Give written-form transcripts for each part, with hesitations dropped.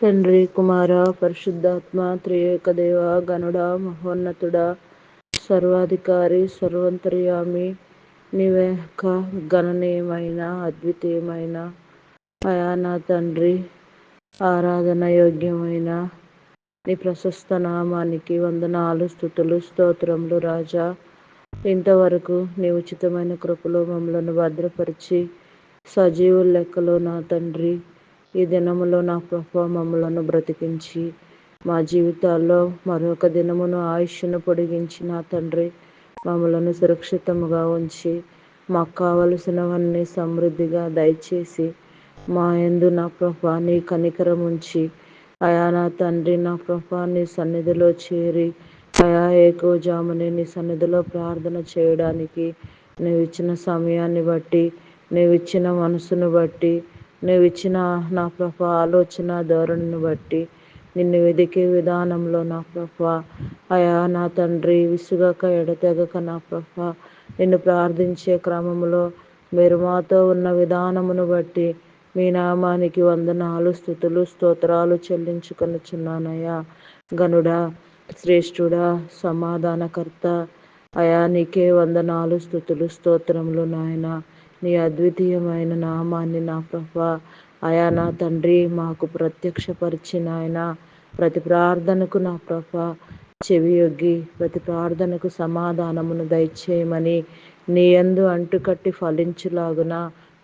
తండ్రి, కుమార, పరిశుద్ధాత్మ త్రియేక దేవ, గణుడ, మహోన్నతుడ, సర్వాధికారి, సర్వంతర్యామి, నీవేక గణనీయమైన అద్వితీయమైన అయా నా తండ్రి, ఆరాధన యోగ్యమైన నీ ప్రశస్త నామానికి వందనాలు, స్తుతులు, స్తోత్రములు రాజా. ఇంతవరకు నీ ఉచితమైన కృపలో మమ్మలను భద్రపరిచి సజీవుల లెక్కలో నా తండ్రి ఈ దినములో నా ప్రభు మమ్మలను బ్రతికించి మా జీవితాల్లో మరొక దినమును ఆయుష్ను పొడిగించి నా తండ్రి మమ్మలను సురక్షితముగా ఉంచి మాకు కావలసినవన్నీ సమృద్ధిగా దయచేసి మా యందు నా ప్రభు నీ కనికరం ఉంచి అయా నా తండ్రి నా ప్రభు నీ సన్నిధిలో చేరి అయా ఏకోజామునే నీ సన్నిధిలో ప్రార్థన చేయడానికి నువ్వు ఇచ్చిన సమయాన్ని బట్టి, నువ్వు ఇచ్చిన మనసును బట్టి, నువ్వు ఇచ్చిన నా ప్రభు ఆలోచన ధోరణిని బట్టి నిన్ను వెదికే విధానంలో నా ప్రభు అయా నా తండ్రి విసుగక ఎడతెగక నా ప్రభు నిన్ను ప్రార్థించే క్రమంలో మీరు మాతో ఉన్న విధానమును బట్టి మీ నామానికి వందనాలు, స్తుతులు, స్తోత్రాలు చెల్లించుకొనుచున్నానయ్యా. గనుడా, శ్రేష్ఠుడా, సమాధానకర్త అయా నీకే వందనాలు, స్తుతులు, స్తోత్రములు నాయన. నీ అద్వితీయమైన నామాన్ని నా ప్రభా అయా నా తండ్రి మాకు ప్రత్యక్షపరిచి నాయన ప్రతి ప్రార్థనకు నా ప్రభా చెవియొగ్గి ప్రతి ప్రార్థనకు సమాధానమును దయచేయమని నీ యందు అంటుకట్టి ఫలించులాగున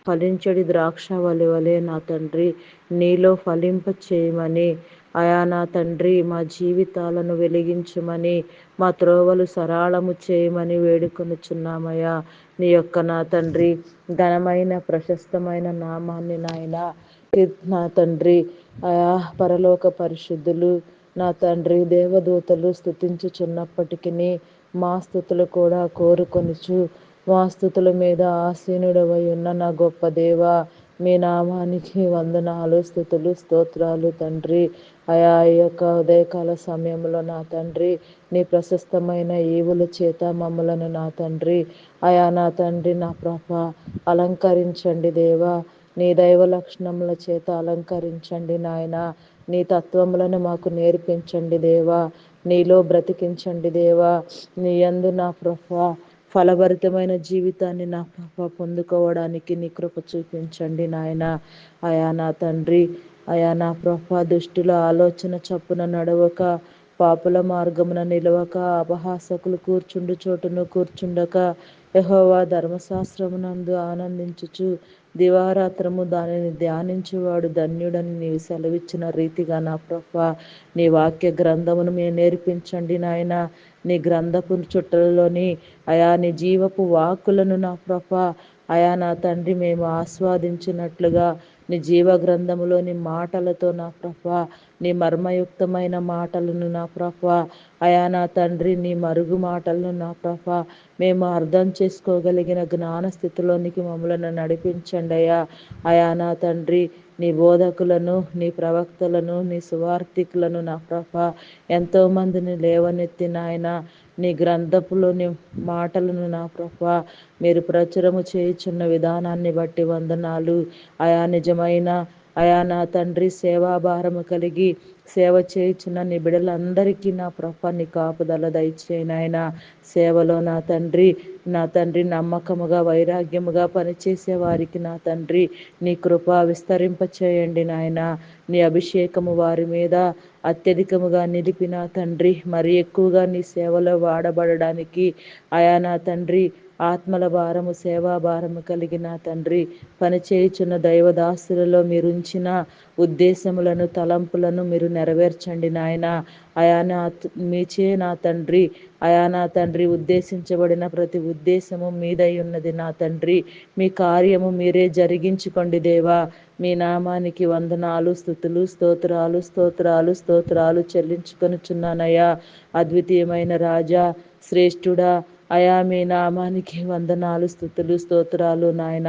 ఫలించడి ద్రాక్షవల్లి వలె నా తండ్రి నీలో ఫలింప చేయమని అయా నా తండ్రి మా జీవితాలను వెలిగించమని మా త్రోవలు సరళము చేయమని వేడుకొనుచున్నామయ్యా. నీ యొక్క నా తండ్రి ఘనమైన ప్రశస్తమైన నామాన్ని నాయన నా తండ్రి అయా పరలోక పరిశుద్ధులు నా తండ్రి దేవదూతలు స్తుతించుచున్నప్పటికీ మా స్థుతులు కూడా కోరుకొనుచు మా స్థుతుల మీద ఆసీనుడవై ఉన్న నా గొప్ప దేవ మీ నామానికి వందనాలు, స్తుతులు, స్తోత్రాలు తండ్రి. అయా ఈ యొక్క ఉదయకాల సమయంలో నా తండ్రి నీ ప్రశస్తమైన ఈవుల చేత మమ్మలను నా తండ్రి అయా నా తండ్రి నా ప్రభ అలంకరించండి దేవా. నీ దైవ లక్షణముల చేత అలంకరించండి నాయన. నీ తత్వములను మాకు నేర్పించండి దేవా. నీలో బ్రతికించండి దేవా. నీ యందు నా ప్రభ ఫలభరితమైన జీవితాన్ని నా ప్రభ పొందుకోవడానికి నీ కృప చూపించండి నాయన. అయా నా తండ్రి అయా నా ప్రభ దుష్టుల ఆలోచన చప్పున నడవక పాపుల మార్గమున నిలవక అపహాసకులు కూర్చుండు చోటును కూర్చుండక యెహోవా ధర్మశాస్త్రమునందు ఆనందించుచు దివారాత్రము దానిని ధ్యానించువాడు ధన్యుడని నీవు సెలవిచ్చిన రీతిగా నా ప్రభా నీ వాక్య గ్రంథమును మేము నేర్పించండి నాయన. నీ గ్రంథపు చుట్టలలోని అయా నీ జీవపు వాక్కులను నా ప్రభా అయా నా తండ్రి మేము ఆస్వాదించినట్లుగా నీ జీవ గ్రంథములోని మాటలతో నా ప్రభా నీ మర్మయుక్తమైన మాటలను నా ప్రభా అయా నా తండ్రి నీ మరుగు మాటలను నా ప్రభా మేము అర్థం చేసుకోగలిగిన జ్ఞాన స్థితిలోనికి మమ్మల్ని నడిపించండి అయ్యా. అయా నా తండ్రి నీ బోధకులను నీ ప్రవక్తలను నీ సువార్థికులను నా ప్రభా ఎంతోమందిని లేవనెత్తి నాయన నీ గ్రంథపులోని మాటలను నా ప్రభా మీరు ప్రచురము చేయుచున్న విధానాన్ని బట్టి వందనాలు. అయా నిజమైన అయా నా తండ్రి సేవాభారము కలిగి సేవ చేయుచున్న నీ బిడ్డలందరికీ నా ప్రభ నీ కాపుదల దయచేయనాయన. సేవలో నా తండ్రి నమ్మకముగా వైరాగ్యముగా పనిచేసే వారికి నా తండ్రి నీ కృప విస్తరింప చేయండి నాయన. నీ అభిషేకము వారి మీద అత్యధికముగా నిలిపి నా తండ్రి మరి ఎక్కువగా నీ సేవలో వాడబడడానికి అయా నా తండ్రి ఆత్మల భారము సేవా భారము కలిగిన తండ్రి పనిచేయుచున్న దైవదాసులలో మీరు ఉంచిన ఉద్దేశములను తలంపులను మీరు నెరవేర్చండి నాయన. అయా మీచే నా తండ్రి అయా నా తండ్రి ఉద్దేశించబడిన ప్రతి ఉద్దేశము మీదై ఉన్నది నా తండ్రి. మీ కార్యము మీరే జరిగించుకోండి దేవా. మీ నామానికి వందనాలు, స్తుతులు, స్తోత్రాలు స్తోత్రాలు స్తోత్రాలు చెల్లించుకొనుచున్నానయ్యా. అద్వితీయమైన రాజా, శ్రేష్ఠుడా అయా మీ నామానికి వందనాలు, స్తుతులు, స్తోత్రాలు నాయన.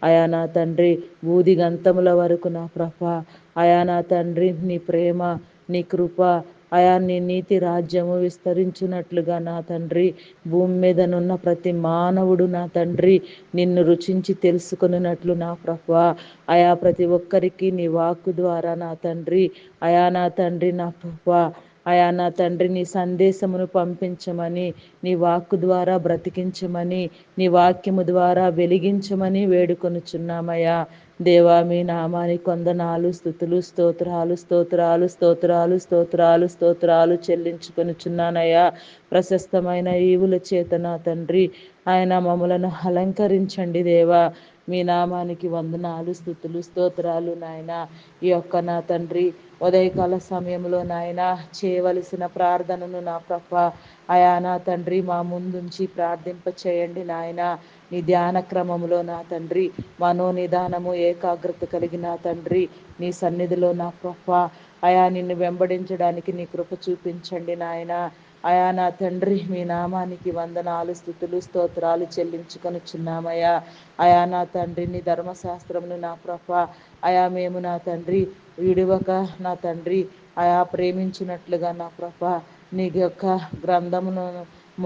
అయా నా తండ్రి బూది గంతముల వరకు నా ప్రభ అయా నా తండ్రి నీ ప్రేమ నీ కృప అయా నీ నీతి రాజ్యము విస్తరించున్నట్లుగా నా తండ్రి, భూమి మీదనున్న ప్రతి మానవుడు నా తండ్రి నిన్ను రుచించి తెలుసుకున్నట్లు నా ప్రభువా, అయా ప్రతి ఒక్కరికి నీ వాక్కు ద్వారా నా తండ్రి, అయా నా తండ్రి నా ప్రభువా, అయా నా తండ్రి నీ సందేశమును పంపించమని, నీ వాక్కు ద్వారా బ్రతికించమని, నీ వాక్యము ద్వారా వెలిగించమని వేడుకొనుచున్నామయ్యా. దేవా మీ నామానికి వందనాలు, స్తుతులు, స్తోత్రాలు స్తోత్రాలు స్తోత్రాలు స్తోత్రాలు స్తోత్రాలు చెల్లించుకొనుచున్నానయ్యా. ప్రశస్తమైన ఈవుల చేత నా తండ్రి ఆయన మమ్మలను అలంకరించండి దేవా. మీ నామానికి వందనాలు, స్తుతులు, స్తోత్రాలు నాయన. ఈ యొక్క నా తండ్రి ఉదయకాల సమయంలో నాయన చేయవలసిన ప్రార్థనను నా ప్రభ అయా నా తండ్రి మా ముందుంచి ప్రార్థింప చేయండి నాయన. నీ ధ్యాన క్రమములో నా తండ్రి మనోనిదానము ఏకాగ్రత కలిగిన తండ్రి నీ సన్నిధిలో నా ప్రభ అయా నిన్ను వెంబడించడానికి నీ కృప చూపించండి నాయన. అయా నా తండ్రి మీ నామానికి వందనాలు, స్తుతులు, స్తోత్రాలు చెల్లించుకొనుచున్నామయ్యా. అయా నా తండ్రి నీ ధర్మశాస్త్రమును నా ప్రభ అయా మేము నా తండ్రి విడువక నా తండ్రి అయా ప్రేమించినట్లుగా నా ప్రభ నీ యొక్క గ్రంథమును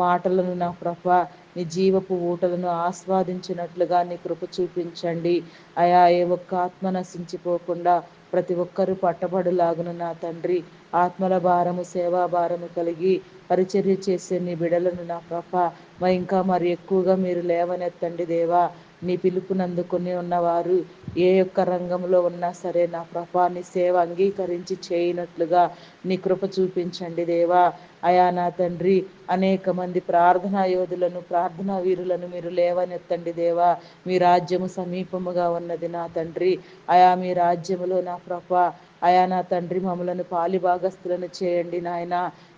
మాటలను నా ప్రభ నీ జీవపు ఊటలను ఆస్వాదించినట్లుగా నీ కృప చూపించండి. అయా ఏ ఒక్క ఆత్మ నశించిపోకుండా ప్రతి ఒక్కరూ పట్టబడులాగును నా తండ్రి ఆత్మల భారము, సేవా భారము కలిగి పరిచర్య చేసే నీ బిడలను నా ప్రభ ఇంకా మరి ఎక్కువగా మీరు లేవనెత్తండి దేవా. నీ పిలుపునందుకొని ఉన్నవారు ఏ యొక్క రంగంలో ఉన్నా సరే నా ప్రభా నీ సేవ అంగీకరించి చేయనట్లుగా నీ కృప చూపించండి దేవా. అయా నా తండ్రి అనేక మంది ప్రార్థనా యోధులను, ప్రార్థనా వీరులను మీరు లేవనెత్తండి దేవా. మీ రాజ్యము సమీపముగా ఉన్నది నా తండ్రి. అయా మీ రాజ్యములో నా ప్రభా అయా నా తండ్రి మమ్మలను పాలిభాగస్తులను చేయండి నాయన.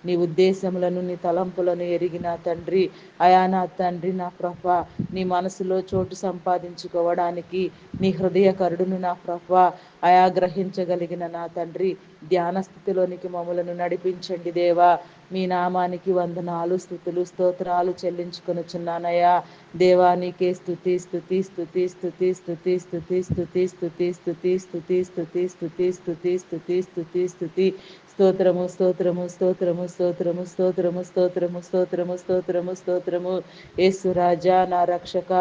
నీ ఉద్దేశములను నీ తలంపులను ఎరిగిన తండ్రి అయా నా తండ్రి నా ప్రభా నీ మనసులో చోటు సంపాదించుకోవడానికి నీ హృదయ కరుడును నా ప్రభా అయా గ్రహించగలిగిన నా తండ్రి ధ్యాన స్థితిలోనికి మమ్మలను నడిపించండి దేవా. మీ నామానికి వందనాలు, స్తుతులు, స్తోత్రాలు చెల్లించుకొనుచున్నానయ్యా. దేవానికే స్తుతి స్తుతి స్తుతి స్తుతి స్తుతి స్తుతి స్తుతి స్తుతి స్తుతి స్తుతి స్తుతి స్తుతి స్తుతి స్తుతి స్తుతి స్తుతి స్తోత్రము స్తోత్రము స్తోత్రము స్తోత్రము స్తోత్రము స్తోత్రము స్తోత్రము స్తోత్రము స్తోత్రము యేసు రాజా నా రక్షక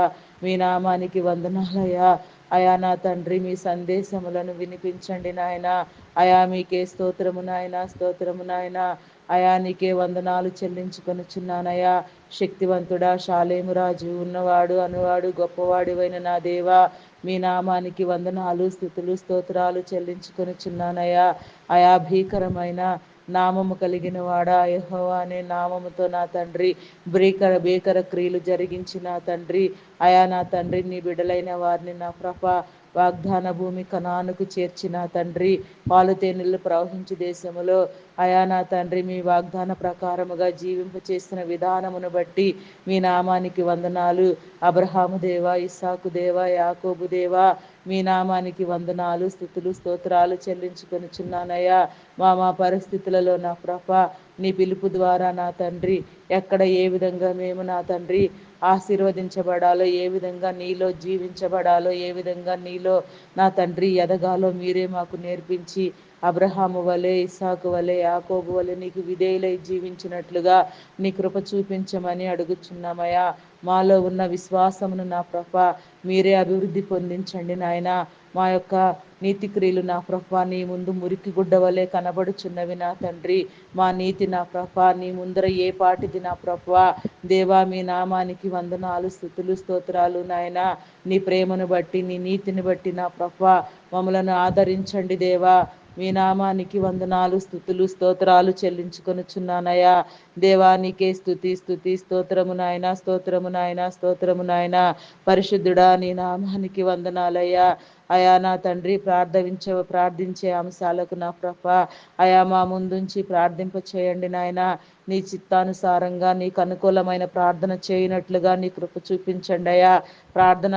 మీ నామానికి వందనాలయ్యా. అయా నా తండ్రి మీ సందేశములను వినిపించండి నాయన. అయా మీకే స్తోత్రము నాయన, స్తోత్రము నాయన. అయా నీకే వందనాలు చెల్లించుకొనుచున్నానయ్యా. శక్తివంతుడా, షాలేము రాజు, ఉన్నవాడు అనువాడు గొప్పవాడివైన నా దేవా మీ నామానికి వందనాలు, స్తుతులు, స్తోత్రాలు చెల్లించుకొనుచున్నానయ్యా. అయా భీకరమైన నామము కలిగిన వాడా, యెహోవా అనే నామముతో నా తండ్రి భీకర క్రియలు జరిగించిన తండ్రి అయా నా తండ్రి నీ బిడలైన వారిని నా ప్రభ వాగ్దాన భూమి కనానుకు చేర్చిన తండ్రి పాలు తేనెలు ప్రవహించు దేశములో అయా నా తండ్రి మీ వాగ్దాన ప్రకారముగా జీవింప చేసిన విధానమును బట్టి మీ నామానికి వందనాలు. అబ్రహాము దేవా, ఇస్సాకు దేవా, యాకోబు దేవా మీ నామానికి వందనాలు, స్తుతులు, స్తోత్రాలు చెల్లించుకొనుచున్నానయ్యా. మా పరిస్థితులలో నా ప్రభ నీ పిలుపు ద్వారా నా తండ్రి ఎక్కడ ఏ విధంగా మేము నా తండ్రి ఆశీర్వదించబడాలో, ఏ విధంగా నీలో జీవించబడాలో, ఏ విధంగా నీలో నా తండ్రి ఎదగాలో మీరే మాకు నేర్పించి అబ్రహాము వలె, ఇస్సాకు వలె, యాకోబు వలె నీకు విధేయులై జీవించినట్లుగా నీ కృప చూపించమని అడుగుచున్నామయ్యా. మాలో ఉన్న విశ్వాసమును నా ప్రభ మీరే అభివృద్ధి పొందించండి నాయన. మా యొక్క నీతి క్రియలు నా ప్రభ నీ ముందు మురికి గుడ్డ వలె కనబడుచున్నవి నా తండ్రి. మా నీతి నా ప్రభ నీ ముందర ఏ పాటిది నా ప్రభ దేవా మీ నామానికి వందనాలు, స్తుతులు, స్తోత్రాలు నాయన. నీ ప్రేమను బట్టి నీ నీతిని బట్టి నా ప్రభ మమ్మలను ఆదరించండి దేవా. మీ నామానికి వందనాలు, స్తుతులు, స్తోత్రాలు చెల్లించుకొనుచున్నానయ్యా. దేవానికే స్తుతి స్తుతి స్తోత్రము నాయన, స్తోత్రము నాయన, స్తోత్రము నాయన. పరిశుద్ధుడా నీ నామానికి వందనాలయ్యా. అయా నా తండ్రి ప్రార్థించే అంశాలకు నా ప్రభ అయా మా ముందుంచి ప్రార్థింప చేయండి నాయన. నీ చిత్తానుసారంగా నీకు అనుకూలమైన ప్రార్థన చేయనట్లుగా నీ కృప చూపించండి అయ్యా. ప్రార్థన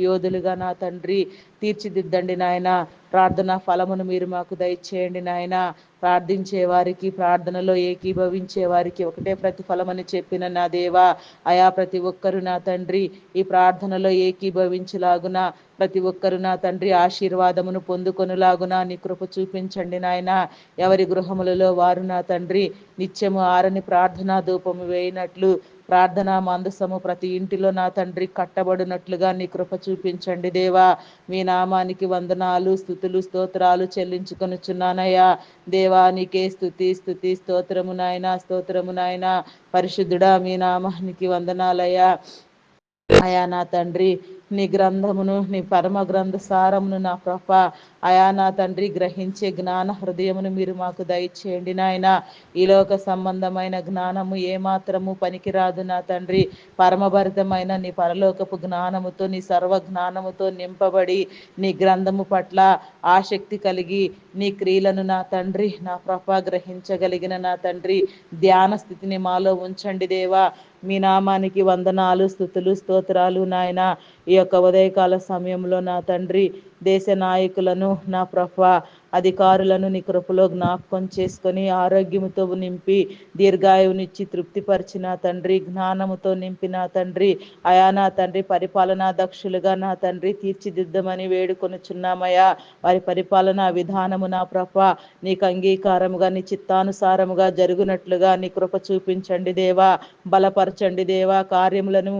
యోధులుగా నా తండ్రి తీర్చిదిద్దండి నాయన. ప్రార్థన ఫలమును మీరు మాకు దయచేయండి నాయన. ప్రార్థించే వారికి, ప్రార్థనలో ఏకీభవించే వారికి ఒకటే ప్రతిఫలమని చెప్పిన నా దేవా, అయా ప్రతి ఒక్కరు నా తండ్రి ఈ ప్రార్థనలో ఏకీభవించులాగున, ప్రతి ఒక్కరు నా తండ్రి ఆశీర్వాదమును పొందుకొనులాగున నీ కృప చూపించండి నాయన. ఎవరి గృహములలో వారు నా తండ్రి నిత్యము ఆరని ప్రార్థనా ధూపము వేయినట్లు, ప్రార్థనా మందసము ప్రతి ఇంటిలో నా తండ్రి కట్టబడినట్లుగా నీ కృప చూపించండి దేవా. మీ నామానికి వందనాలు, స్తుతులు, స్తోత్రాలు చెల్లించుకొనుచున్నానయ్యా. దేవా నీకే స్తుతి స్తుతి, స్తోత్రము నాయన, స్తోత్రము నాయన. పరిశుద్ధుడా మీ నామానికి వందనాలయ్యా. అయా నా తండ్రి నీ గ్రంథమును, నీ పరమ గ్రంథ సారమును నా ప్రభ, అయా నా తండ్రి గ్రహించే జ్ఞాన హృదయమును మీరు మాకు దయచేయండి నాయన. ఈ లోక సంబంధమైన జ్ఞానము ఏమాత్రము పనికిరాదు నా తండ్రి. పరమభరితమైన నీ పరలోకపు జ్ఞానముతో, నీ సర్వ జ్ఞానముతో నింపబడి, నీ గ్రంథము పట్ల ఆసక్తి కలిగి, నీ క్రియలను నా తండ్రి నా ప్రభ గ్రహించగలిగిన నా తండ్రి ధ్యాన స్థితిని మాలో ఉంచండి దేవా. మీ నామానికి వందనాలు, స్తుతులు, స్తోత్రాలు నాయన. ఈ యొక్క ఉదయకాల సమయంలో నా తండ్రి దేశ నాయకులను, నా ప్రభ అధికారులను నీ కృపలో జ్ఞాపకం చేసుకొని ఆరోగ్యముతో నింపి, దీర్ఘాయువునిచ్చి తృప్తిపరిచిన తండ్రి, జ్ఞానముతో నింపిన తండ్రి, అయా నా తండ్రి పరిపాలనా దక్షులుగా నా తండ్రి తీర్చిదిద్దమని వేడుకొనుచున్నామయ్యా. వారి పరిపాలనా విధానము నా ప్రభ నీకు అంగీకారముగా, నీ చిత్తానుసారముగా జరుగునట్లుగా నీ కృప చూపించండి దేవా. బలపరచండి దేవా. కార్యములను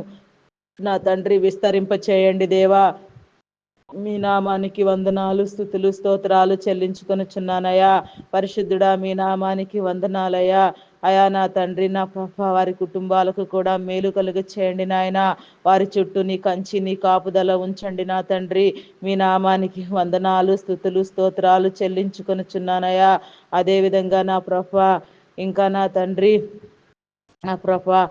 నా తండ్రి విస్తరింప చేయండి దేవా. మీ నామానికి వందనాలు, స్తుతులు, స్తోత్రాలు చెల్లించుకొనుచున్నానయ్యా. పరిశుద్ధుడా మీ నామానికి వందనాలయ్యా. అయా నా తండ్రి నా ప్రభ వారి కుటుంబాలకు కూడా మేలు కలుగ చేయండి నాయన. వారి చుట్టూ నీ కంచి, నీ కాపుదల ఉంచండి నా తండ్రి. మీ నామానికి వందనాలు, స్తుతులు, స్తోత్రాలు చెల్లించుకొనుచున్నానయ్యా. అదేవిధంగా నా ప్రభ ఇంకా నా తండ్రి నా ప్రభా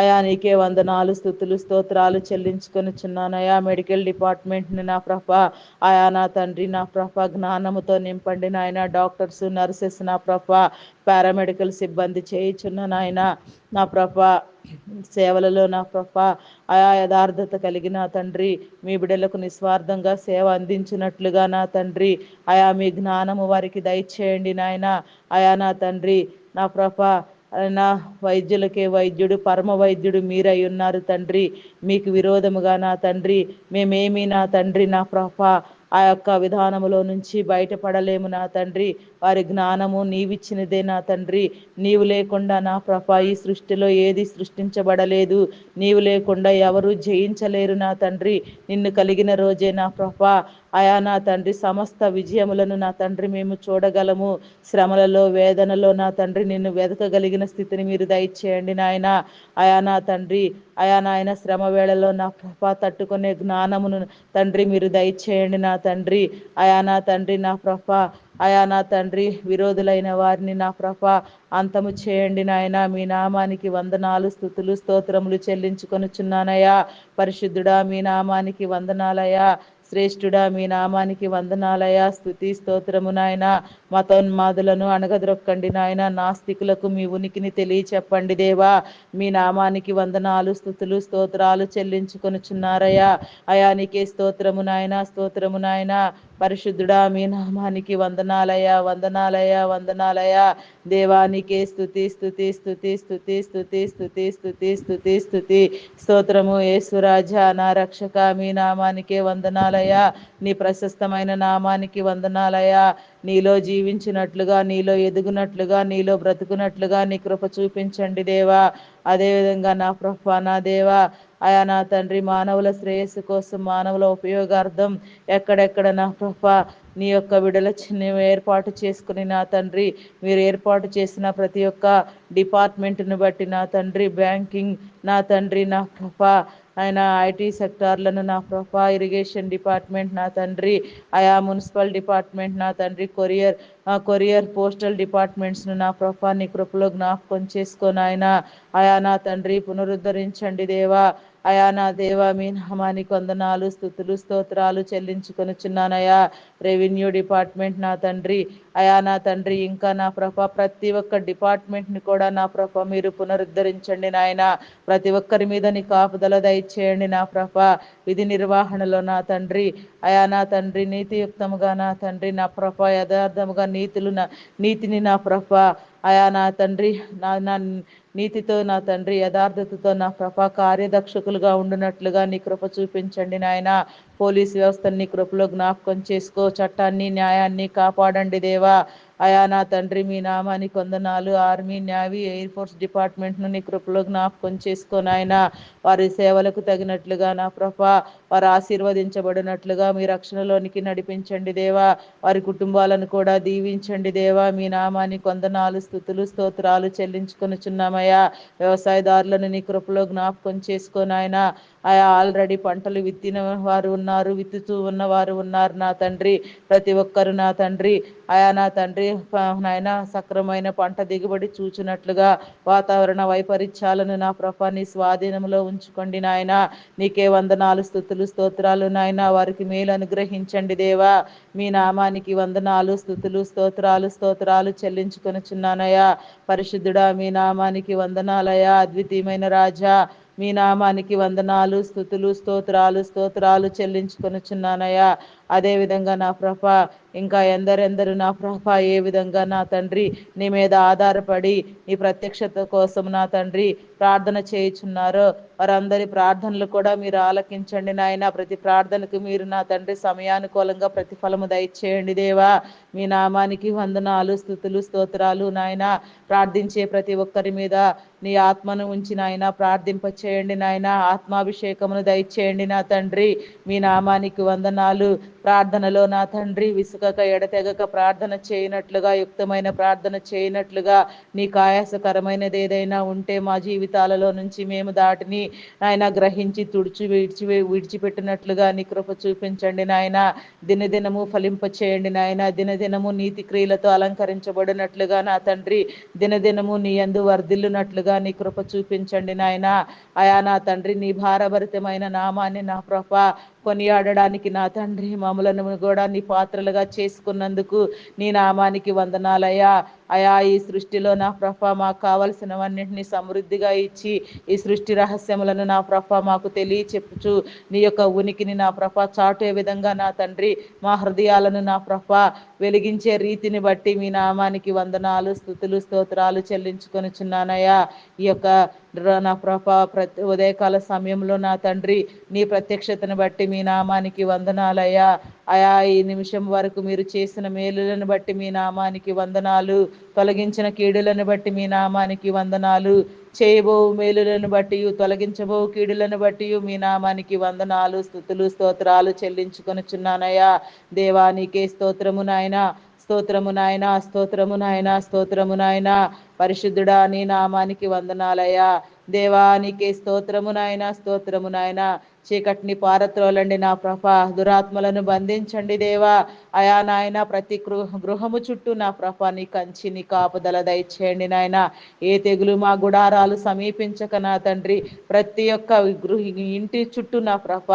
అయా నీకే వందనాలు, స్తుతులు, స్తోత్రాలు చెల్లించుకొనుచున్నానయా. మెడికల్ డిపార్ట్మెంట్ని నా ప్రభా ఆయా నా తండ్రి నా ప్రభా జ్ఞానముతో నింపండి నాయన. డాక్టర్స్, నర్సెస్ నా ప్రభా, పారామెడికల్ సిబ్బంది చేయుచున్న నాయన నా ప్రభా సేవలలో నా ప్రభా ఆయా యథార్థత కలిగిన తండ్రి మీ బిడ్డలకు నిస్వార్థంగా సేవ అందించినట్లుగా నా తండ్రి ఆయా మీ జ్ఞానము వారికి దయచేయండి నాయన. ఆయా నా తండ్రి నా ప్రభా నా వైద్యులకే వైద్యుడు, పరమ వైద్యుడు మీరై ఉన్నారు తండ్రి. మీకు విరోధముగా నా తండ్రి మేమేమి నా తండ్రి నా ప్రభా ఆ యొక్క విధానములో నుంచి బయటపడలేము నా తండ్రి. వారి జ్ఞానము నీవిచ్చినదే నా తండ్రి. నీవు లేకుండా నా ప్రభా ఈ సృష్టిలో ఏది సృష్టించబడలేదు. నీవు లేకుండా ఎవరు జయించలేరు నా తండ్రి. నిన్ను కలిగిన రోజే నా ప్రభా అయా నా తండ్రి సమస్త విజయములను నా తండ్రి మేము చూడగలము. శ్రమలలో, వేదనలో నా తండ్రి నిన్ను వెతకగలిగిన స్థితిని మీరు దయచేయండి నాయన. అయా నా తండ్రి అయా నాయన శ్రమ వేళలో నా ప్రభా తట్టుకునే జ్ఞానమును తండ్రి మీరు దయచేయండి నా తండ్రి. అయా నా తండ్రి నా ప్రభా అయా నా తండ్రి విరోధులైన వారిని నా ప్రభా అంతము చేయండి నాయన. మీ నామానికి వందనాలు, స్తుతులు, స్తోత్రములు చెల్లించుకొనుచున్నానయ్యా. పరిశుద్ధుడా మీ నామానికి వందనాలయ్యా. శ్రేష్ఠుడా మీ నామానికి వందనాలయ్యా. స్తుతి స్తోత్రము నాయన. మతోన్మాదులను అణగద్రొక్కండి నాయన. నాస్తికులకు మీ ఉనికిని తెలియచెప్పండి దేవా. మీ నామానికి వందనాలు, స్తుతులు, స్తోత్రాలు చెల్లించుకొనుచున్నారయ్యా. అయా నీకే స్తోత్రము నాయన, స్తోత్రము నాయన. పరిశుద్ధుడా మీ నామానికి వందనాలయ్యా, వందనాలయ్యా, వందనాలయ్యా. దేవానికే స్తుతి స్తుతి స్తుతి స్తుతి స్తుతి స్తుతి స్తుతి స్తుతి స్తుతి స్తోత్రము. యేసురాజా నా రక్షక మీ నామానికే వందనాలయ్యా. నీ ప్రశస్తమైన నామానికి వందనాలయ్యా. నీలో జీవించినట్లుగా, నీలో ఎదుగునట్లుగా, నీలో బ్రతుకునట్లుగా నీ కృప చూపించండి దేవా. అదేవిధంగా నా ప్రభా నా దేవా అయా నా తండ్రి మానవుల శ్రేయస్సు కోసం, మానవుల ఉపయోగార్థం ఎక్కడెక్కడ నా ప్రభా నీ యొక్క విడల చిన్న ఏర్పాటు చేసుకుని నా తండ్రి మీరు ఏర్పాటు చేసిన ప్రతి ఒక్క డిపార్ట్మెంట్ను బట్టి నా తండ్రి బ్యాంకింగ్ నా తండ్రి నా ప్రభా ఆయన ఐటీ సెక్టార్లను నా ప్రభా ఇరిగేషన్ డిపార్ట్మెంట్ నా తండ్రి ఆయా మున్సిపల్ డిపార్ట్మెంట్ నా తండ్రి కొరియర్ పోస్టల్ డిపార్ట్మెంట్స్ను నా ప్రభా నీ కృపలో జ్ఞాపకం చేసుకొని ఆయన ఆయా నా తండ్రి పునరుద్ధరించండి దేవా. అయా నా దేవా, మీ నామానికి వందనాలు, స్తుతులు, స్తోత్రాలు చెల్లించుకొనుచున్నానయా. రెవెన్యూ డిపార్ట్మెంట్ నా తండ్రి, అయా నా తండ్రి, ఇంకా నా ప్రభ ప్రతి ఒక్క డిపార్ట్మెంట్ని కూడా నా ప్రభ మీరు పునరుద్ధరించండి నాయన. ప్రతి ఒక్కరి మీద నీ కాపుదల దయచేయండి నా ప్రభ. విధి నిర్వహణలో నా తండ్రి, అయా నా తండ్రి, నీతియుక్తముగా నా తండ్రి, నా ప్రభ యథార్థముగా నీతిని నా ప్రభ, అయా నా తండ్రి, నా నీతితో నా తండ్రి, యథార్థతతో నా ప్రభ కార్యదక్షకులుగా ఉండునట్లుగా నీ కృప చూపించండి నాయన. పోలీస్ వ్యవస్థని నీ కృపలో జ్ఞాపకం చేసుకో, చట్టాన్ని న్యాయాన్ని కాపాడండి దేవా. అయా నా తండ్రి, మీ నామానికి వందనాలు. ఆర్మీ, నేవీ, ఎయిర్ ఫోర్స్ డిపార్ట్మెంట్ను నీ కృపలో జ్ఞాపకం చేసుకో నాయన. వారి సేవలకు తగినట్లుగా నా ప్రభ వారు ఆశీర్వదించబడినట్లుగా మీ రక్షణలోనికి నడిపించండి దేవా. వారి కుటుంబాలను కూడా దీవించండి దేవా. మీ నామానికి వందనాలు, స్తుతులు, స్తోత్రాలు చెల్లించుకొనుచున్నామయ్యా. వ్యవసాయదారులను నీ కృపలో జ్ఞాపకం చేసుకోనాయన. ఆయా ఆల్రెడీ పంటలు విత్తిన వారు ఉన్నారు, విత్తుతూ ఉన్నవారు ఉన్నారు నా తండ్రి. ప్రతి ఒక్కరు నా తండ్రి, ఆయా నా తండ్రి నాయన సక్రమైన పంట దిగుబడి చూచినట్లుగా వాతావరణ వైపరీత్యాలను నా ప్రభ నీ స్వాధీనంలో ఉంచుకోండి నాయన. నీకే వందనాలు, స్తుతులు, స్తోత్రాలు నాయన. వారికి మేలు అనుగ్రహించండి దేవా. మీ నామానికి వందనాలు, స్తుతులు, స్తోత్రాలు చెల్లించుకొనుచున్నానయ్యా. పరిశుద్ధుడా, మీ నామానికి వందనాలయ్యా. అద్వితీయమైన రాజా, మీ నామానికి వందనాలు, స్తుతులు, స్తోత్రాలు చెల్లించుకొనుచున్నానయ్యా. అదేవిధంగా నా ప్రభ ఇంకా ఎందరెందరు నా ప్రభ ఏ విధంగా నా తండ్రి నీ మీద ఆధారపడి నీ ప్రత్యక్షత కోసం నా తండ్రి ప్రార్థన చేయుచున్నారో వారందరి ప్రార్థనలు కూడా మీరు ఆలకించండి నాయన. ప్రతి ప్రార్థనకు మీరు నా తండ్రి సమయానుకూలంగా ప్రతిఫలము దయచేయండి దేవా. మీ నామానికి వందనాలు, స్తుతులు, స్తోత్రాలు నాయన. ప్రార్థించే ప్రతి ఒక్కరి మీద నీ ఆత్మను ఉంచి నాయన ప్రార్థింప చేయండి నాయన. ఆత్మాభిషేకమును దయచేయండి నా తండ్రి. మీ నామానికి వందనాలు. ప్రార్థనలో నా తండ్రి విసుకక ఎడతెగక ప్రార్థన చేయనట్లుగా, యుక్తమైన ప్రార్థన చేయనట్లుగా, నీకు ఆయాసకరమైనది ఏదైనా ఉంటే మా జీవితాలలో నుంచి మేము దాటిని నాయన గ్రహించి విడిచిపెట్టినట్లుగా నీ కృప చూపించండి నాయన. దినదినము ఫలింప చేయండి నాయన. దినదినము నీతి క్రియలతో అలంకరించబడినట్లుగా నా తండ్రి, దినదినము నీ యందు వర్ధిల్లునట్లుగా నీ కృప చూపించండి నాయన. అయా నా తండ్రి, నీ భారభరితమైన నామాన్ని నా ప్రభ కొనియాడడానికి నా తండ్రి మమ్మలను కూడా నీ పాత్రలుగా చేసుకున్నందుకు నీ నామానికి వందనాలయ్యా. అయా ఈ సృష్టిలో నా ప్రభ మాకు కావలసినవన్నింటినీ సమృద్ధిగా ఇచ్చి ఈ సృష్టి రహస్యములను నా ప్రభ మాకు తెలియచెప్పుచు నీ యొక్క ఉనికిని నా ప్రభ చాటే విధంగా నా తండ్రి మా హృదయాలను నా ప్రభ వెలిగించే రీతిని బట్టి మీ నామానికి వందనాలు, స్తుతులు, స్తోత్రాలు చెల్లించుకొనుచున్నానయ్యా. ఈ యొక్క నా ప్రభ ఉదయకాల సమయంలో నా తండ్రి నీ ప్రత్యక్షతను బట్టి మీ నామానికి వందనాలయ్యా. అయా ఈ నిమిషం వరకు మీరు చేసిన మేలులను బట్టి మీ నామానికి వందనాలు. తొలగించిన కీడులను బట్టి మీ నామానికి వందనాలు. చేయబో మేలులను బట్టి, తొలగించబో కీడులను బట్టి మీ నామానికి వందనాలు, స్తుతులు, స్తోత్రాలు చెల్లించుకొనుచున్నానయ్యా. దేవానికే స్తోత్రము నాయన, స్తోత్రము నాయన, స్తోత్రము నాయన, స్తోత్రము నాయన. పరిశుద్ధుడా, నీ నామానికి వందనాలయ్యా. దేవానికే స్తోత్రము నాయన, స్తోత్రము నాయన. చీకటిని పారత్రోలండి నా ప్రభ, దురాత్మలను బంధించండి దేవా. అయా నాయన ప్రతి గృహము చుట్టూ నా ప్రభ నీ కంచి నీ కాపుదల దయచేయండి నాయన. ఏ తెగులు మా గుడారాలు సమీపించక నా తండ్రి ప్రతి ఒక్క ఇంటి చుట్టూ నా ప్రభ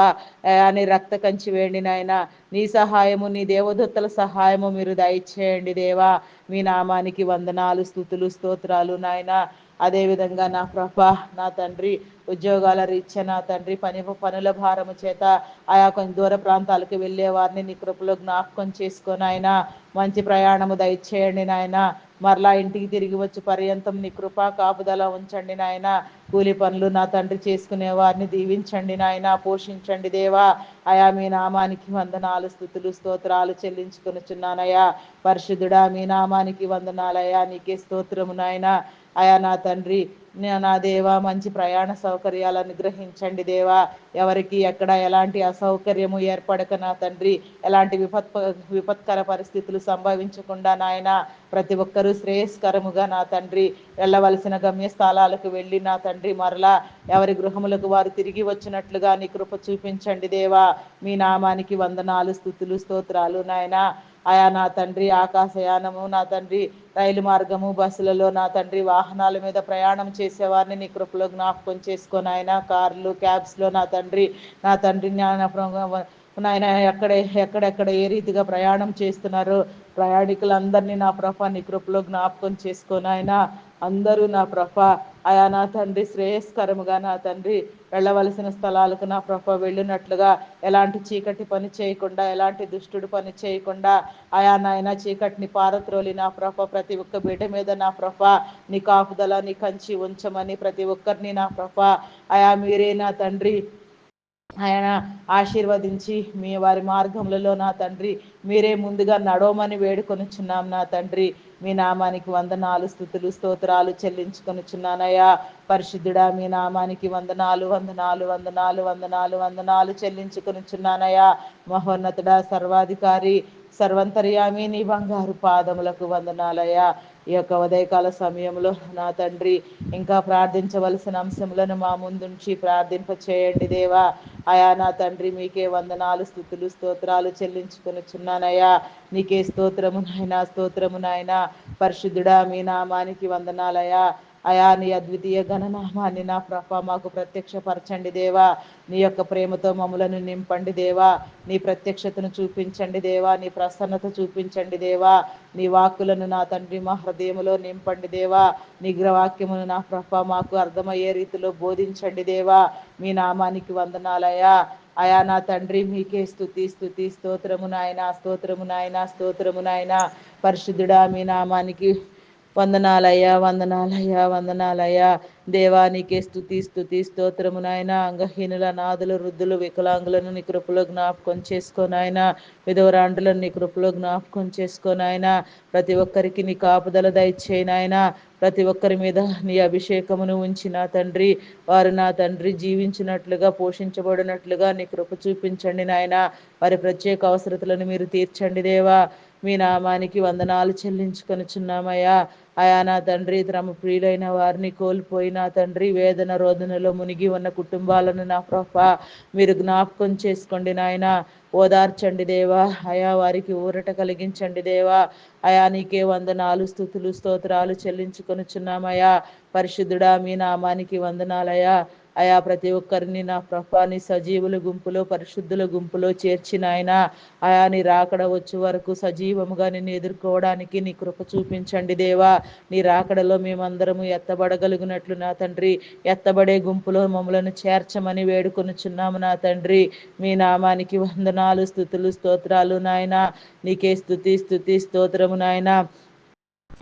అయా నీ రక్త కంచి వేయండి నాయన. నీ సహాయము, నీ దేవదూతల సహాయము మీరు దయచేయండి దేవా. మీ నామానికి వందనాలు, స్తుతులు, స్తోత్రాలు నాయన. అదేవిధంగా నా ప్రభ నా తండ్రి ఉద్యోగాల రీత్యా నా తండ్రి పనుల భారము చేత ఆయా కొంచెం దూర ప్రాంతాలకు వెళ్ళే వారిని నీ కృపలో జ్ఞాపకం చేసుకొని ఆయన మంచి ప్రయాణము దయచేయండి నాయన. మరలా ఇంటికి తిరిగి వచ్చి పర్యంతం నీ కృపా కాపుదల ఉంచండి నాయన. కూలి పనులు నా తండ్రి చేసుకునే వారిని దీవించండి నాయన, పోషించండి దేవా. అయా మీ నామానికి వందనాలు, స్తుతులు, స్తోత్రాలు చెల్లించుకొనుచున్నానయ్యా. పరిశుద్ధుడా, మీ నామానికి వందనాలయ్యా. నీకే స్తోత్రము నాయన. అయా నా తండ్రి నా దేవా మంచి ప్రయాణ సౌకర్యాలు అనుగ్రహించండి దేవా. ఎవరికి ఎక్కడ ఎలాంటి అసౌకర్యము ఏర్పడక నా తండ్రి ఎలాంటి విపత్కర పరిస్థితులు సంభవించకుండా నాయన ప్రతి ఒక్కరూ శ్రేయస్కరముగా నా తండ్రి వెళ్ళవలసిన గమ్యస్థానాలకు వెళ్ళి నా తండ్రి మరలా ఎవరి గృహములకు వారు తిరిగి వచ్చినట్లుగా నీ కృప చూపించండి దేవా. మీ నామానికి వందనాలు, స్తుతులు, స్తోత్రాలు నాయన. అయా నా తండ్రి ఆకాశయానము నా తండ్రి రైలు మార్గము బస్సులలో నా తండ్రి వాహనాల మీద ప్రయాణం చేసేవారిని నీ కృపలో జ్ఞాపకం చేసుకొని ఆయన కార్లు క్యాబ్స్లో నా తండ్రి నాయన ఎక్కడెక్కడ ఏ రీతిగా ప్రయాణం చేస్తున్నారు ప్రయాణికులందరినీ నా ప్రభ నీ కృపలో జ్ఞాపకం చేసుకొని ఆయన అందరూ నా ప్రభ అయా నా తండ్రి శ్రేయస్కరముగా నా తండ్రి వెళ్ళవలసిన స్థలాలకు నా ప్రభ వెళ్ళినట్లుగా ఎలాంటి చీకటి పని చేయకుండా ఎలాంటి దుష్టుడు పని చేయకుండా అయా నాయన చీకటిని పారత్రోలి నా ప్రభ ప్రతి ఒక్క బిడ్డ మీద నా ప్రభ నీ కాపుదల నీ కంచి ఉంచమని ప్రతి ఒక్కరిని నా ప్రభ అయా మీరే నా తండ్రి ఆయన ఆశీర్వదించి మీ వారి మార్గములలో నా తండ్రి మీరే ముందుగా నడవమని వేడుకొనుచున్నాం నా తండ్రి మీ నామానికి వందనాలు స్తుతులు స్తోత్రాలు చెల్లించుకొనుచున్నానయ్యా పరిశుద్ధుడా మీ నామానికి వందనాలు చెల్లించుకొనుచున్నానయ్యా మహోన్నతుడా సర్వాధికారి సర్వంతర్యామి నీ బంగారు పాదములకు వందనాలయ్యా ఈ యొక్క ఉదయకాల సమయంలో నా తండ్రి ఇంకా ప్రార్థించవలసిన అంశములను మా ముందుంచి ప్రార్థింప చేయండి దేవా అయా నా తండ్రి మీకే వందనాలు స్తుతులు స్తోత్రాలు చెల్లించుకొనుచున్నానయ్యా నీకే స్తోత్రము నాయనా పరిశుద్ధుడా మీ నామానికి వందనాలయ్యా అయా నీ అద్వితీయ ఘననామాన్ని నా ప్రభ మాకు ప్రత్యక్షపరచండి దేవా నీ యొక్క ప్రేమతో మమ్ములను నింపండి దేవా నీ ప్రత్యక్షతను చూపించండి దేవా నీ ప్రసన్నత చూపించండి దేవా నీ వాక్కులను నా తండ్రి మా హృదయములో నింపండి దేవా నిగ్రవాక్యమును నా ప్రభ మాకు అర్థమయ్యే రీతిలో బోధించండి దేవా మీ నామానికి వందనాలయ్యా అయా నా తండ్రి మీకే స్తుతి స్తోత్రము నాయనా పరిశుద్ధుడా మీ నామానికి వందనాలయ్యా దేవానికే స్తుతి స్తోత్రము నాయన అంగహీనుల నాదులు వృద్ధులు వికలాంగులను నీ కృపలో జ్ఞాపకం చేసుకోనాయన విధవరాండ్రులను నీ కృపలో జ్ఞాపకం చేసుకోనాయన ప్రతి ఒక్కరికి నీ కాపుదల దయచేయనాయన ప్రతి ఒక్కరి మీద నీ అభిషేకమును ఉంచిన తండ్రి వారు నా తండ్రి జీవించినట్లుగా పోషించబడినట్లుగా నీ కృప చూపించండి నాయన వారి ప్రత్యేక అవసరతలను మీరు తీర్చండి దేవా మీ నామానికి వందనాలు చెల్లించుకొనుచున్నామయ్యా అయా నా తండ్రి తమ ప్రియులైన వారిని కోల్పోయిన తండ్రి వేదన రోదనలో మునిగి ఉన్న కుటుంబాలను నా ప్రభ మీరు జ్ఞాపకం చేసుకోండి నాయన ఓదార్చండి దేవా అయా వారికి ఊరట కలిగించండి దేవా అయా నీకే వందనాలు స్తుతులు స్తోత్రాలు చెల్లించుకొనుచున్నామయ్యా పరిశుద్ధుడా మీ నామానికి వందనాలయ్యా అయా ప్రతి ఒక్కరిని నా ప్రభాని సజీవుల గుంపులో పరిశుద్ధుల గుంపులో చేర్చిన ఆయన అయా నీ రాకడ వచ్చే వరకు సజీవముగా నిన్ను ఎదుర్కోవడానికి నీ కృప చూపించండి దేవా నీ రాకడలో మేమందరము ఎత్తబడగలిగినట్లు నా తండ్రి ఎత్తబడే గుంపులో మమ్మలను చేర్చమని వేడుకొనుచున్నాము నా తండ్రి మీ నామానికి వందనాలు స్తుతులు స్తోత్రాలు నాయన నీకే స్తుతి స్తోత్రము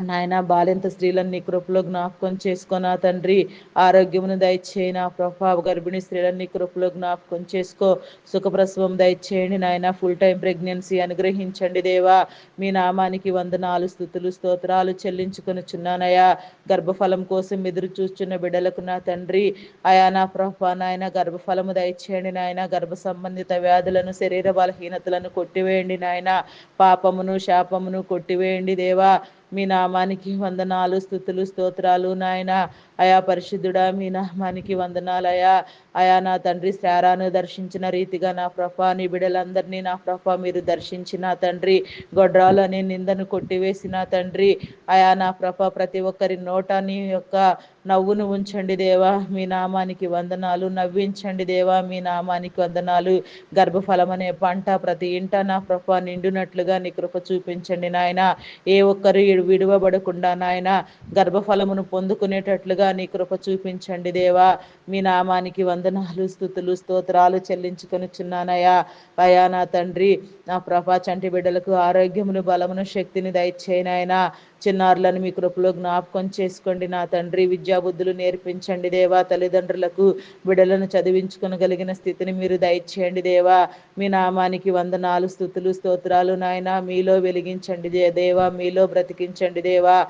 నాయన బాలింత స్త్రీలను నీ కృపలో జ్ఞాపకం చేసుకున్నా తండ్రి ఆరోగ్యమును దయచేయి నా ప్రభా గర్భిణీ స్త్రీలను నీ కృపలో జ్ఞాపకం చేసుకో సుఖప్రసవం దయచేయండి నాయన ఫుల్ టైం ప్రెగ్నెన్సీ అనుగ్రహించండి దేవా మీ నామానికి వందనాలు స్తుతులు స్తోత్రాలు చెల్లించుకొనుచున్నానయ్యా గర్భఫలం కోసం ఎదురు చూస్తున్న బిడ్డలకు నా తండ్రి అయా నా ప్రభా నాయన గర్భఫలము దయచేయండి నాయన గర్భ సంబంధిత వ్యాధులను శరీర బలహీనతలను కొట్టివేయండి నాయన పాపమును శాపమును కొట్టివేయండి దేవా మీ నామానికి వందనాలు స్తుతులు స్తోత్రాలు నాయన అయా పరిశుద్ధుడా మీ నామానికి వందనాలయా అయా నా తండ్రి శారాను దర్శించిన రీతిగా నా ప్రభ నీ బిడ్డలందరినీ నా ప్రభ మీరు దర్శించిన తండ్రి గొడ్రాలు అనే నిందను కొట్టివేసిన తండ్రి అయా నా ప్రభ ప్రతి ఒక్కరి నోట నీ యొక్క నవ్వును ఉంచండి దేవా మీ నామానికి వందనాలు నవ్వించండి దేవా మీ నామానికి వందనాలు గర్భఫలం అనే పంట ప్రతి ఇంట నా ప్రభ నిండునట్లుగా నీ కృప చూపించండి నాయన ఏ ఒక్కరు విడువబడకుండా నాయన గర్భఫలమును పొందుకునేటట్లుగా నీ కృప చూపించండి దేవా మీ నామానికి వందనాలు స్తుతులు స్తోత్రాలు చెల్లించుకొనుచున్నానయ్యా అయా నా తండ్రి నా ప్రభా చంటి బిడ్డలకు ఆరోగ్యమును బలమును శక్తిని దయచేయనాయన చిన్నారులను మీ కృపలో జ్ఞాపకం చేసుకోండి నా తండ్రి విద్యాబుద్ధులు నేర్పించండి దేవా తల్లిదండ్రులకు బిడ్డలను చదివించుకొనగలిగిన స్థితిని మీరు దయచేయండి దేవా మీ నామానికి వందనాలు స్తుతులు స్తోత్రాలు నాయన మీలో వెలిగించండి దేవా మీలో బ్రతికించండి దేవా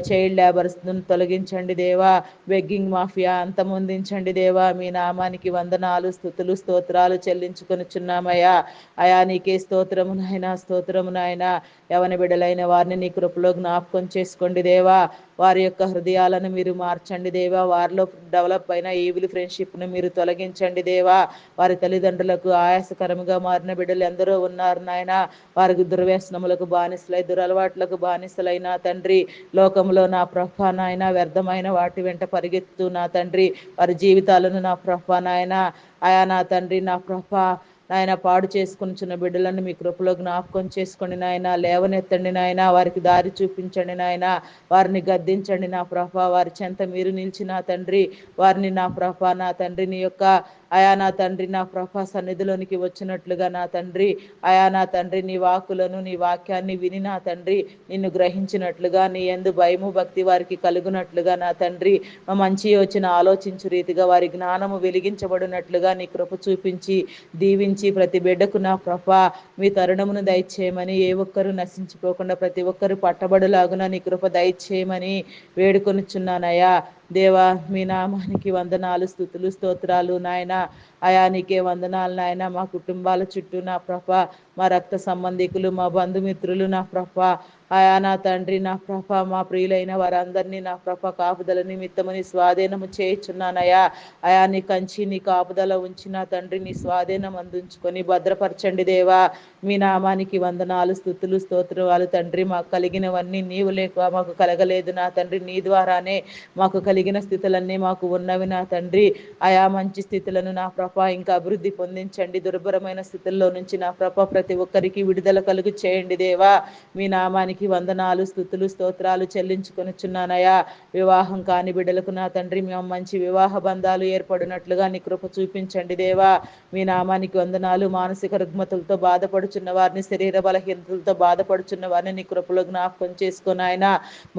చైల్డ్ లేబర్స్ తొలగించండి దేవా బెగ్గింగ్ మాఫియా అంతమొందించండి దేవా మీ నామానికి వందనాలు స్తుతులు స్తోత్రాలు చెల్లించుకొనుచున్నామయ్యా అయా నీకే స్తోత్రము నాయన యవన బిడ్డలైన వారిని నీ కృపలో జ్ఞాపకం చేసుకోండి దేవా. వారి యొక్క హృదయాలను మీరు మార్చండి దేవా. వారిలో డెవలప్ అయిన ఈవిల్ ఫ్రెండ్షిప్ను మీరు తొలగించండి దేవా. వారి తల్లిదండ్రులకు ఆయాసకరముగా మారిన బిడ్డలు ఎందరో ఉన్నారు నాయన. వారికి దుర్వ్యసనములకు బానిసలై దురలవాట్లకు బానిసలైన తండ్రి, లోకంలో నా ప్రభా నాయన వ్యర్థమైన వాటి వెంట పరిగెత్తు నా తండ్రి, వారి జీవితాలను నా ప్రభా నాయన అయా నా తండ్రి నా ప్రభా నాయన పాడు చేసుకుని బిడ్డలను మీ కృపలో జ్ఞాపకం చేసుకోండి నాయన. లేవనెత్తండి నాయన, వారికి దారి చూపించండి నాయన, వారిని గద్దించండి నా ప్రభా. వారి చెంత మీరు నిలిచిన తండ్రి, వారిని నా ప్రభా నా తండ్రి నీ యొక్క అయా నా తండ్రి నా ప్రభా సన్నిధిలోనికి వచ్చినట్లుగా నా తండ్రి, అయా నా తండ్రి నీ వాక్కులను నీ వాక్యాన్ని విని నా తండ్రి నిన్ను గ్రహించినట్లుగా, నీ యందు భయము భక్తి వారికి కలుగునట్లుగా నా తండ్రి, మంచి యోచన ఆలోచించు రీతిగా వారి జ్ఞానము వెలిగించబడినట్లుగా నీ కృప చూపించి దీవించి ప్రతి బిడ్డకు నా ప్రభా మీ తరుణమును దయచేయమని, ఏ ఒక్కరు నశించిపోకుండా ప్రతి ఒక్కరు పట్టబడులాగున నీ కృప దయచేయమని వేడుకొనుచున్నానయ్యా. దేవా మీ నామానికి వందనాలు, స్తుతులు, స్తోత్రాలు నాయన. అయా నీకే వందనాలు నాయన. మా కుటుంబాల చుట్టూ నా ప్రభా, మా రక్త సంబంధికులు, మా బంధుమిత్రులు నా ప్రభా, అయా నా తండ్రి నా ప్రభా మా ప్రియులైన వారందరినీ నా ప్రభా కాపుదల నిమిత్తము నీ స్వాధీనము చేయుచున్నానయా. అయా నీ కంచి నీ కాపుదల ఉంచిన తండ్రి నీ స్వాధీనం అందించుకొని భద్రపరచండి దేవా. మీ నామానికి వందనాలు, స్తుతులు, స్తోత్రాలు తండ్రి. మాకు కలిగినవన్నీ నీవు లేక మాకు కలగలేదు నా తండ్రి, నీ ద్వారానే మాకు కలిగిన స్థితులన్నీ మాకు ఉన్నవి నా తండ్రి. ఆయా మంచి స్థితులను నా ప్రభా ఇంకా అభివృద్ధి పొందించండి. దుర్భరమైన స్థితుల్లో నుంచి నా ప్రభా ప్రతి ఒక్కరికి విడుదల కలుగు చేయండి దేవా. మీ నామానికి వందనాలు, స్తుతులు, స్తోత్రాలు చెల్లించుకొనిచున్నానయా. వివాహం కాని బిడ్డలకు నా తండ్రి మేము మంచి వివాహ బంధాలు ఏర్పడినట్లుగా నీ కృప చూపించండి దేవా. మీ నామానికి వందనాలు. మానసిక రుగ్మతలతో బాధపడుచున్న వారిని, శరీర బలహీనతలతో బాధపడుచున్న వారిని నీ కృపలో జ్ఞాపకం చేసుకొని ఆయన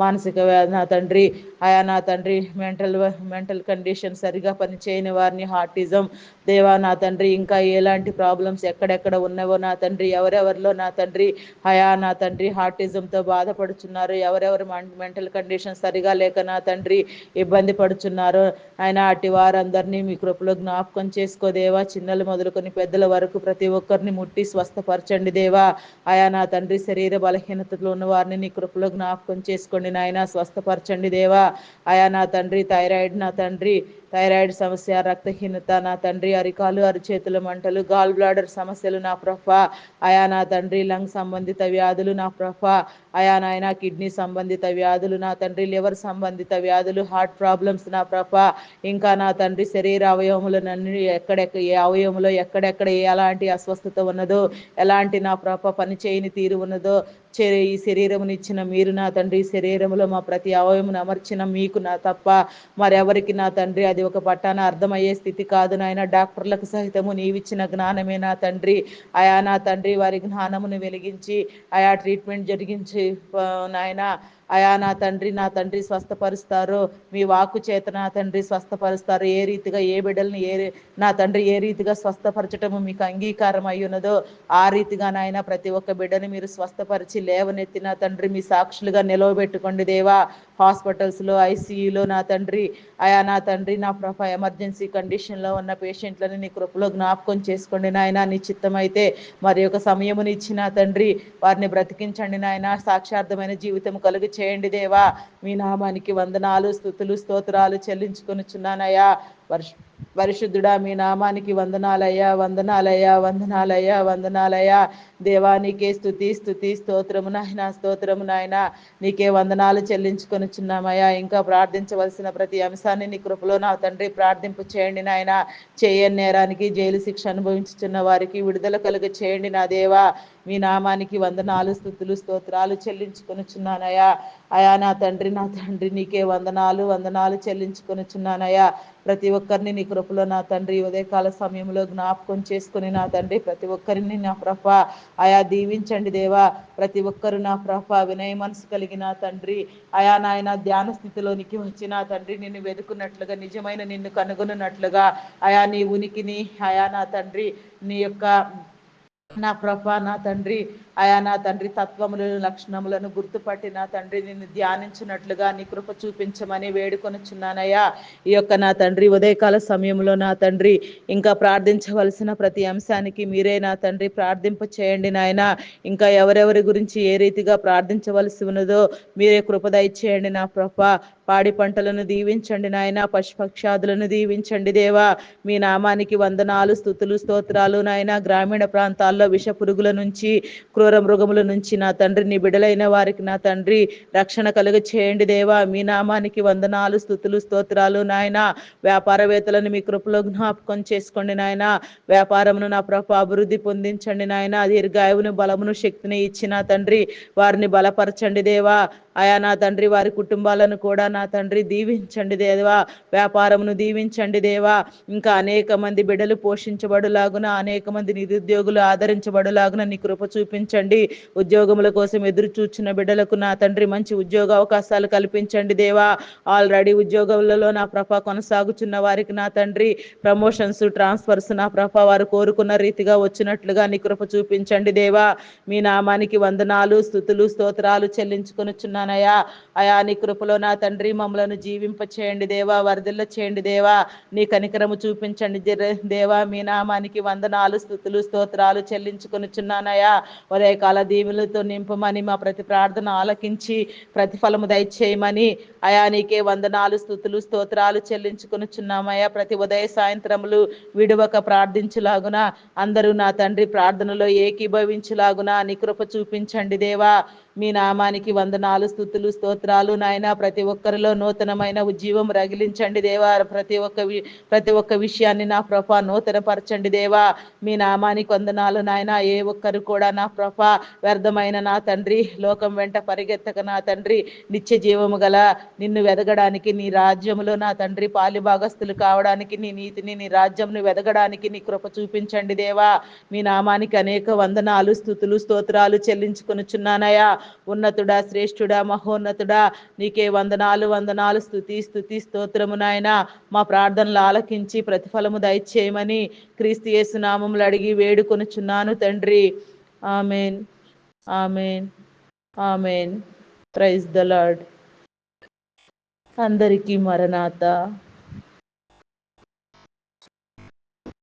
మానసిక నా తండ్రి ఆయా నా తండ్రి మెంటల్ కండిషన్ సరిగా పనిచేయని వారిని, హార్టిజం దేవా నా తండ్రి ఇంకా ఎలాంటి ప్రాబ్లమ్స్ ఎక్కడెక్కడ ఉన్నావో నా తండ్రి, ఎవరెవరిలో నా తండ్రి అయా నా తండ్రి హార్టిజంతో బాధపడుచున్నారు, ఎవరెవరు మెంటల్ కండిషన్ సరిగా లేక నా తండ్రి ఇబ్బంది పడుచున్నారు ఆయన, అటు వారందరినీ మీ కృపలో జ్ఞాపకం చేసుకోదేవా. చిన్నలు మొదలుకొని పెద్దల వరకు ప్రతి ఒక్కరిని ముట్టి స్వస్థపరచండి దేవా. ఆయా నా తండ్రి శరీర బలహీనతలో ఉన్న వారిని నీ కృపలో జ్ఞాపకం చేసుకోండి నాయన, స్వస్థపరచండి దేవా. ఆయా నా తండ్రి థైరాయిడ్ సమస్య, రక్తహీనత నా తండ్రి, అరికాలు అరిచేతుల మంటలు, గాల్ బ్లాడర్ సమస్యలు నా ప్రభా, ఆయా నా తండ్రి లంగ్ సంబంధిత వ్యాధులు నా ప్రభా, ఆయా నాయన కిడ్నీ సంబంధిత వ్యాధులు నా తండ్రి, లివర్ సంబంధిత వ్యాధులు, హార్ట్ ప్రాబ్లమ్స్ నా ప్రభా, ఇంకా నా తండ్రి శరీర అవయవములన్నీ ఏ అవయవంలో ఎక్కడెక్కడ ఎలాంటి అస్వస్థత ఉన్నదో, ఎలాంటి నా ప్రభ పని చేయని తీరు ఉన్నదో, ఈ శరీరమునిచ్చిన మీరు నా తండ్రి, శరీరంలో మా ప్రతి అవయమును అమర్చిన మీకు నా తప్ప మరెవరికి నా తండ్రి అది ఒక పట్టాన అర్థమయ్యే స్థితి కాదు నాయన. డాక్టర్లకు సహితము నీవిచ్చిన జ్ఞానమే నా తండ్రి. ఆయా నా తండ్రి వారి జ్ఞానమును వెలిగించి ఆయా ట్రీట్మెంట్ జరిగించి నాయన అయా నా తండ్రి స్వస్థపరుస్తారు. మీ వాక్కు చేత నా తండ్రి స్వస్థపరుస్తారు. ఏ రీతిగా ఏ బిడ్డల్ని నా తండ్రి ఏ రీతిగా స్వస్థపరచటము మీకు అంగీకారం అయ్యున్నదో ఆ రీతిగా నాయన ప్రతి ఒక్క బిడ్డని మీరు స్వస్థపరిచి లేవనెత్తి నా తండ్రి మీ సాక్షులుగా నిలవబెట్టుకోండి దేవా. హాస్పిటల్స్లో, ఐసీయూలో నా తండ్రి అయా నా తండ్రి నా ప్రభ ఎమర్జెన్సీ కండిషన్లో ఉన్న పేషెంట్లను నీ కృపలో జ్ఞాపకం చేసుకోండి నాయన. నీ చిత్తమైతే మరి ఒక సమయముని ఇచ్చిన తండ్రి వారిని బ్రతికించండి నాయన. సాక్షార్థమైన జీవితం కలుగు చేయండి దేవా. మీ నామానికి వందనాలు, స్తుతులు, స్తోత్రాలు చెల్లించుకొనిచున్నానయ్యా. పరిశుద్ధుడా మీ నామానికి వందనాలయ్యా, వందనాలయ్యా, వందనాలయ్యా, వందనాలయ్యా. దేవానికే స్తుతి స్తుతి స్తోత్రము నాయన, స్తోత్రము నాయన. నీకే వందనాలు చెల్లించుకొనిచున్నామయ్యా. ఇంకా ప్రార్థించవలసిన ప్రతి అంశాన్ని నీ కృపలో నా తండ్రి ప్రార్థింపు చేయండి నాయన. చేయని నేరానికి జైలు శిక్ష అనుభవించుతున్న వారికి విడుదల కలుగ చేయండి నా దేవా. మీ నామానికి వందనాలు, స్తుతులు, స్తోత్రాలు చెల్లించుకొనిచున్నానయ్యా. అయా నా తండ్రి నీకే వందనాలు, వందనాలు చెల్లించుకొనిచున్నానయ్యా. ప్రతి ఒక్కరిని నీ కృపలో నా తండ్రి ఉదయకాల సమయంలో జ్ఞాపకం చేసుకుని నా తండ్రి ప్రతి ఒక్కరిని నా ప్రభ ఆయా దీవించండి దేవా. ప్రతి ఒక్కరు నా ప్రభ వినయ మనసు కలిగిన తండ్రి ఆయా నాయన ధ్యాన స్థితిలోనికి వచ్చిన తండ్రి నిన్ను వెతుకున్నట్లుగా, నిజమైన నిన్ను కనుగొనున్నట్లుగా ఆయా నీ ఉనికిని ఆయా నా తండ్రి నీ యొక్క నా ప్రభా నా తండ్రి అయా నా తండ్రి తత్వములను లక్షణములను గుర్తుపట్టి నా తండ్రి నిన్ను ధ్యానించినట్లుగా నీ కృప చూపించమని వేడుకొనుచున్నానయ్యా. ఈ యొక్క నా తండ్రి ఉదయకాల సమయంలో నా తండ్రి ఇంకా ప్రార్థించవలసిన ప్రతి అంశానికి మీరే నా తండ్రి ప్రార్థింప చేయండి నాయన. ఇంకా ఎవరెవరి గురించి ఏ రీతిగా ప్రార్థించవలసి ఉన్నదో మీరే కృప దయచేయండి నా ప్రభా. పాడి పంటలను దీవించండి నాయన, పశుపక్షాదులను దీవించండి దేవా. మీ నామానికి వందనాలు, స్తుతులు, స్తోత్రాలు నాయన. గ్రామీణ ప్రాంతాల్లో విష పురుగుల నుంచి, క్రూర మృగముల నుంచి నా తండ్రి నీ బిడలైన వారికి నా తండ్రి రక్షణ కలుగ చేయండి దేవా. మీ నామానికి వందనాలు, స్తుతులు, స్తోత్రాలు నాయన. వ్యాపారవేత్తలను మీ కృపలో జ్ఞాపకం చేసుకోండి నాయన. వ్యాపారమును నా ప్రభ అభివృద్ధి పొందించండి నాయన. దీర్ఘాయువును, బలమును, శక్తిని ఇచ్చిన తండ్రి వారిని బలపరచండి దేవా. అయా నా తండ్రి వారి కుటుంబాలను కూడా నా తండ్రి దీవించండి దేవా. వ్యాపారమును దీవించండి దేవా. ఇంకా అనేక మంది బిడ్డలు పోషించబడులాగున, అనేక మంది నిరుద్యోగులు ఆదరించబడులాగున నీ కృప చూపించండి. ఉద్యోగముల కోసం ఎదురు చూచిన బిడ్డలకు నా తండ్రి మంచి ఉద్యోగ అవకాశాలు కల్పించండి దేవా. ఆల్రెడీ ఉద్యోగములలో నా ప్రభ కొనసాగుచున్న వారికి నా తండ్రి ప్రమోషన్స్, ట్రాన్స్ఫర్స్ నా ప్రభ వారు కోరుకున్న రీతిగా వచ్చినట్లుగా నీ కృప చూపించండి దేవా. మీ నామానికి వందనాలు, స్తుతులు, స్తోత్రాలు చెల్లించుకొనుచున్నానయ్యా. అయా నీ కృపలో నా తండ్రి మమ్మలను జీవింప చేయండి దేవా, వరదల్ల చేయండి దేవా. నీ కనికరము చూపించండి దేవా. మీ నామానికి వందనాలు, స్తుతులు, స్తోత్రాలు చెల్లించుకొనుచున్నానయ్యా. ఉదయకాల దీవులతో నింపమని, మా ప్రతి ప్రార్థన ఆలకించి ప్రతిఫలము దయచేయమని అయా నీకే వందనాలు, స్తుతులు, స్తోత్రాలు చెల్లించుకొనుచున్నామయ్యా. ప్రతి ఉదయ సాయంత్రములు విడువక ప్రార్థించులాగున, అందరూ నా తండ్రి ప్రార్థనలో ఏకీభవించులాగున నీ కృప చూపించండి దేవా. మీ నామానికి వందనాలు, స్తుతులు, స్తోత్రాలు నాయన. ప్రతి ఒక్కరిలో నూతనమైన ఉజ్జీవం రగిలించండి దేవా. ప్రతి ఒక్క విషయాన్ని నా ప్రభ నూతనపరచండి దేవా. మీ నామానికి వందనాలు నాయన. ఏ ఒక్కరు కూడా నా ప్రభ వ్యర్థమైన నా తండ్రి లోకం వెంట పరిగెత్తక నా తండ్రి నిత్య జీవము గల నిన్ను వెదగడానికి, నీ రాజ్యములో నా తండ్రి పాలి భాగస్థులు కావడానికి, నీ నీతిని, నీ రాజ్యంను వెదగడానికి నీ కృప చూపించండి దేవా. మీ నామానికి అనేక వందనాలు, స్తుతులు, స్తోత్రాలు చెల్లించుకొనుచున్నానయ్యా. ఉన్నతుడా, శ్రేష్ఠుడా, మహోన్నతుడా నీకే వందనాలు, వందనాలు, స్తుతి స్తోత్రము నాయన. మా ప్రార్థనలు ఆలకించి ప్రతిఫలము దయచేయమని క్రీస్తు యేసు నామములు అడిగి వేడుకొనుచున్నాను తండ్రి. Amen, amen, amen. Praise the Lord. అందరికీ మరణాత.